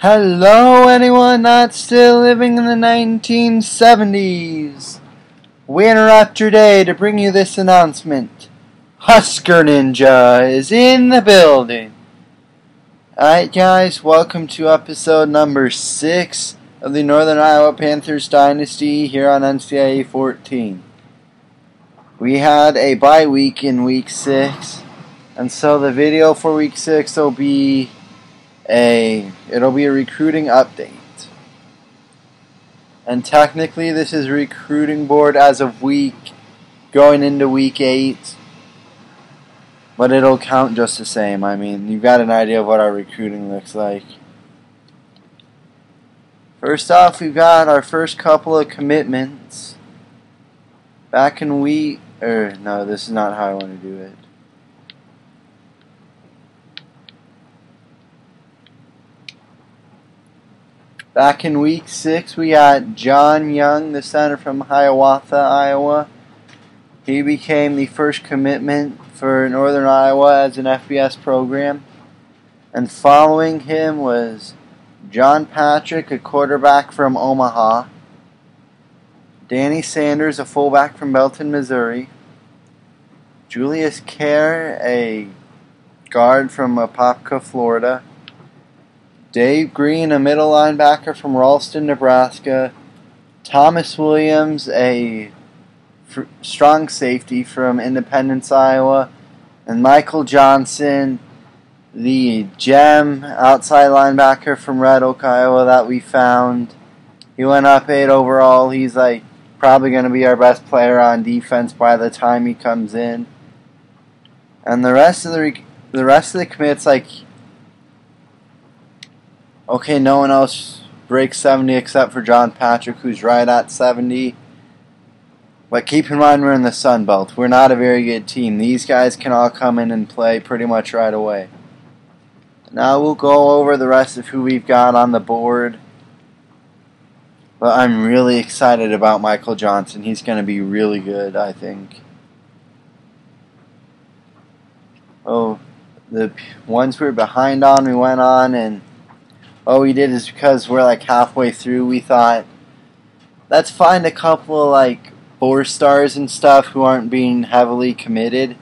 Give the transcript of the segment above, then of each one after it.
Hello, anyone not still living in the 1970s. We interrupt your day to bring you this announcement. Husker Ninja is in the building. Alright guys, welcome to episode number 6 of the Northern Iowa Panthers Dynasty here on NCAA 14. We had a bye week in week 6, and so the video for week 6 will be it'll be a recruiting update. And technically this is recruiting board as of going into week 8. But it'll count just the same. I mean, you've got an idea of what our recruiting looks like. First off, we've got our first couple of commitments. Back in this is not how I want to do it. Back in week 6, we got John Young, the center from Hiawatha, Iowa. He became the first commitment for Northern Iowa as an FBS program. And following him was John Patrick, a quarterback from Omaha. Danny Sanders, a fullback from Belton, Missouri. Julius Kerr, a guard from Apopka, Florida. Dave Green, a middle linebacker from Ralston, Nebraska. Thomas Williams, a strong safety from Independence, Iowa. And Michael Johnson, the gem outside linebacker from Red Oak, Iowa that we found. He went up 8 overall. He's probably going to be our best player on defense by the time he comes in. And the rest of the commits, okay, no one else breaks 70 except for John Patrick, who's right at 70. But keep in mind, we're in the Sun Belt. We're not a very good team. These guys can all come in and play pretty much right away. Now we'll go over the rest of who we've got on the board. But I'm really excited about Michael Johnson. He's going to be really good, I think. Oh, the ones we're behind on, we went on, and what we did is because we're halfway through, we thought, let's find a couple of 4-stars and stuff who aren't being heavily committed.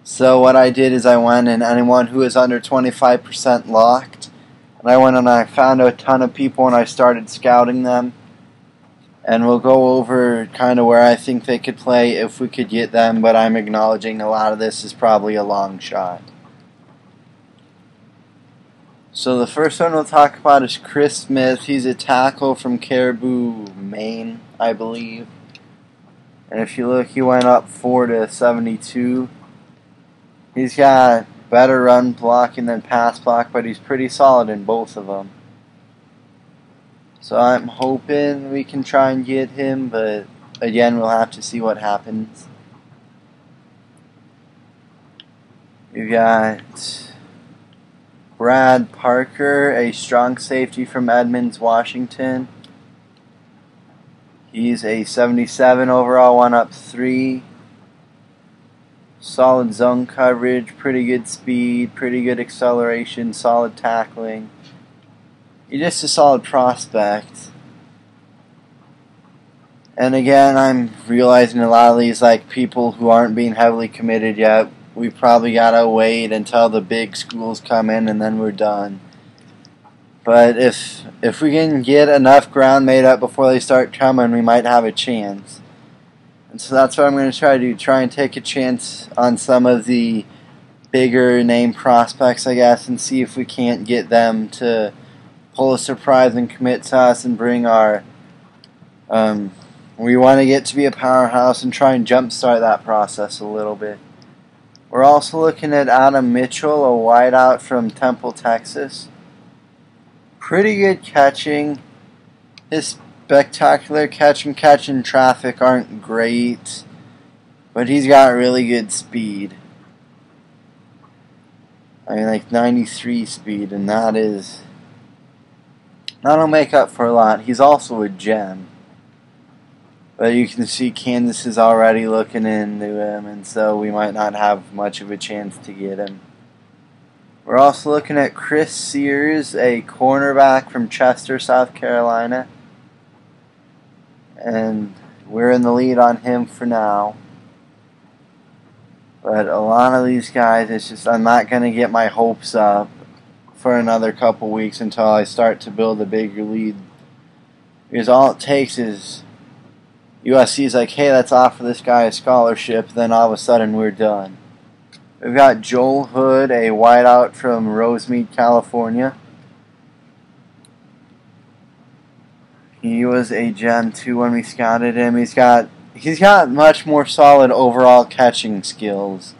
So what I did is I went and anyone who is under 25% locked, and I went and I found a ton of people and I started scouting them. And we'll go over kind of where I think they could play if we could get them, but I'm acknowledging a lot of this is probably a long shot. So the first one we'll talk about is Chris Smith. He's a tackle from Caribou, Maine, I believe. And if you look, he went up 4 to 72. He's got better run blocking than pass block, but he's pretty solid in both of them. So I'm hoping we can try and get him, but again, we'll have to see what happens. We've got Brad Parker, a strong safety from Edmonds, Washington. He's a 77 overall, went up 3. Solid zone coverage, pretty good speed, pretty good acceleration, solid tackling. He's just a solid prospect. And again, I'm realizing a lot of these people who aren't being heavily committed yet, we probably gotta wait until the big schools come in and then we're done. But if we can get enough ground made up before they start coming, we might have a chance. And so that's what I'm going to try to do. Try and take a chance on some of the bigger name prospects, I guess, and see if we can't get them to pull a surprise and commit to us and bring our... we want to get to be a powerhouse and try and jumpstart that process a little bit. We're also looking at Adam Mitchell, a wideout from Temple, Texas. Pretty good catching. His spectacular catch in traffic aren't great, but he's got really good speed. I mean, 93 speed, and that'll make up for a lot. He's also a gem. But you can see Kansas is already looking into him, and so we might not have much of a chance to get him. We're also looking at Chris Sears, a cornerback from Chester, South Carolina. And we're in the lead on him for now. But a lot of these guys, it's just I'm not going to get my hopes up for another couple weeks until I start to build a bigger lead. Because all it takes is USC's like, hey, let's offer this guy a scholarship. Then all of a sudden we're done. We've got Joel Hood, a wideout from Rosemead, California. He was a gem too when we scouted him. He's got much more solid overall catching skills.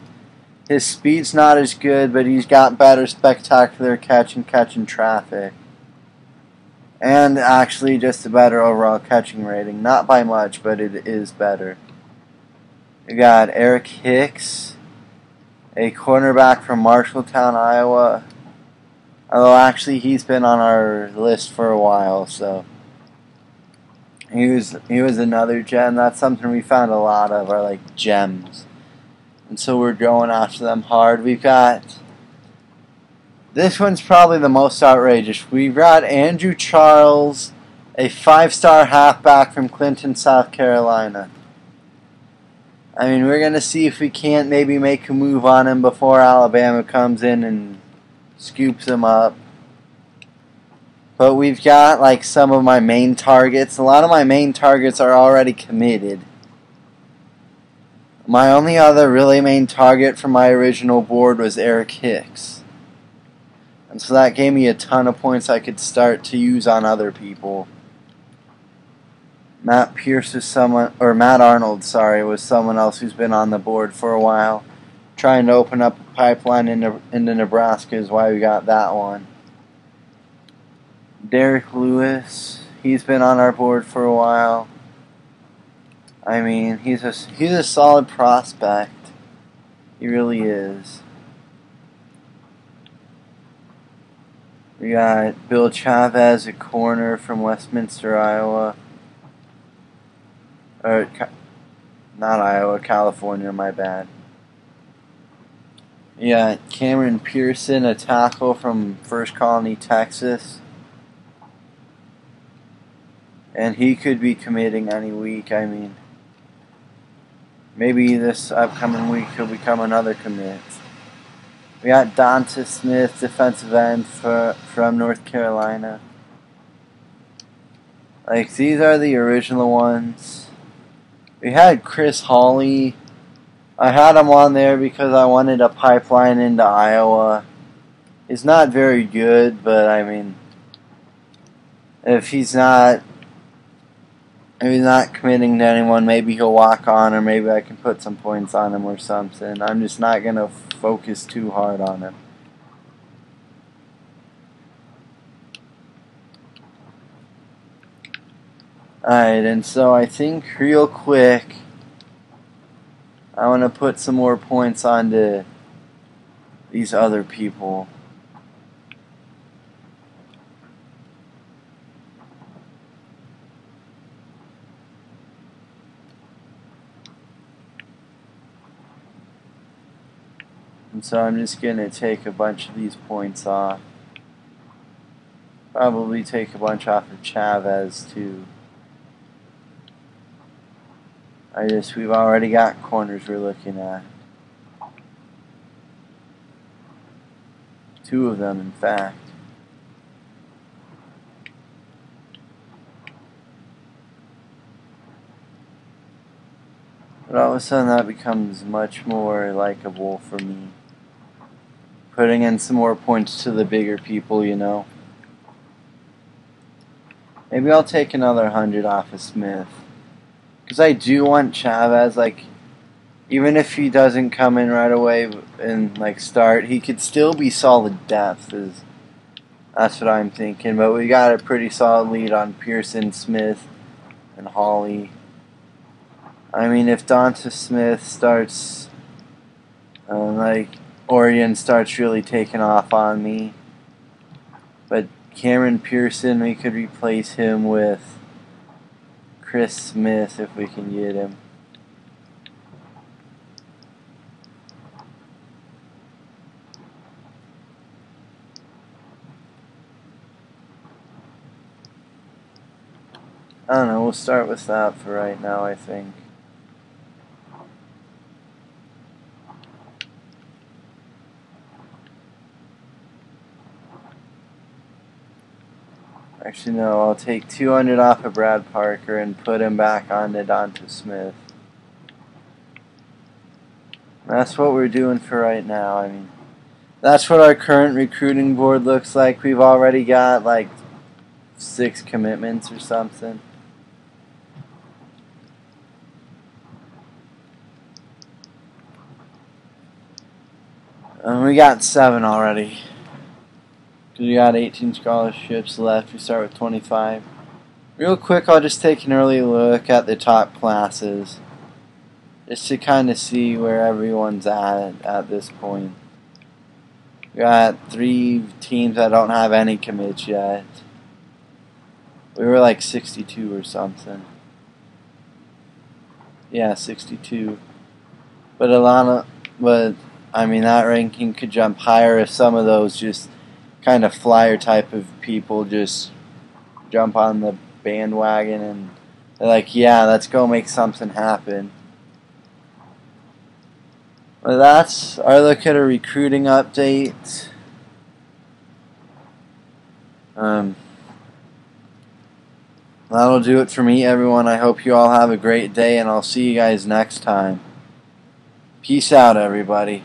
His speed's not as good, but he's got better spectacular catching traffic. And actually just a better overall catching rating. Not by much, but it is better. We got Eric Hicks, a cornerback from Marshalltown, Iowa. Although actually he's been on our list for a while, so he was another gem. That's something we found a lot of, are like gems. And so we're going after them hard. We've got, this one's probably the most outrageous. We've got Andrew Charles, a 5-star halfback from Clinton, South Carolina. I mean, we're going to see if we can't maybe make a move on him before Alabama comes in and scoops him up. But we've got like some of my main targets. A lot of my main targets are already committed. My only other really main target from my original board was Eric Hicks. And so that gave me a ton of points I could start to use on other people. Matt Arnold, was someone else who's been on the board for a while. Trying to open up a pipeline into Nebraska is why we got that one. Derrick Lewis, he's been on our board for a while. I mean, he's a solid prospect. He really is. We got Bill Chavez, a corner from Westminster, Iowa. Or, not Iowa, California, my bad. We got Cameron Pearson, a tackle from First Colony, Texas. And he could be committing any week. I mean, maybe this upcoming week he'll become another commit. We got Donta Smith, defensive end from North Carolina. Like, these are the original ones. We had Chris Hawley. I had him on there because I wanted a pipeline into Iowa. He's not very good, but I mean, if he's not committing to anyone, maybe he'll walk on, or maybe I can put some points on him or something. I'm just not going to focus too hard on him. Alright, and so I think real quick, I want to put some more points onto these other people. And so I'm just going to take a bunch of these points off. Probably take a bunch off of Chavez too. We've already got corners we're looking at. 2 of them, in fact. But all of a sudden that becomes much more likable for me. Putting in some more points to the bigger people, you know. Maybe I'll take another 100 off of Smith. Because I do want Chavez, like, even if he doesn't come in right away and, like, start, he could still be solid depth. That's what I'm thinking. But we got a pretty solid lead on Pearson, Smith, and Hawley. I mean, if Donta Smith starts, Oregon starts really taking off on me. But Cameron Pearson, we could replace him with Chris Smith if we can get him. I don't know, we'll start with that for right now, I think. Actually, no, I'll take 200 off of Brad Parker and put him back on to Donta Smith. That's what we're doing for right now. I mean, that's what our current recruiting board looks like. We've already got like 6 commitments or something. And we got 7 already. Because we got 18 scholarships left. We start with 25. Real quick, I'll just take an early look at the top classes, just to kind of see where everyone's at this point. We got 3 teams that don't have any commits yet. We were like 62 or something. Yeah, 62. But I mean, that ranking could jump higher if some of those just kind of flyer type of people just jump on the bandwagon and they're like, yeah, let's go make something happen. Well, that's our look at a recruiting update. That'll do it for me, everyone. I hope you all have a great day, and I'll see you guys next time. Peace out, everybody.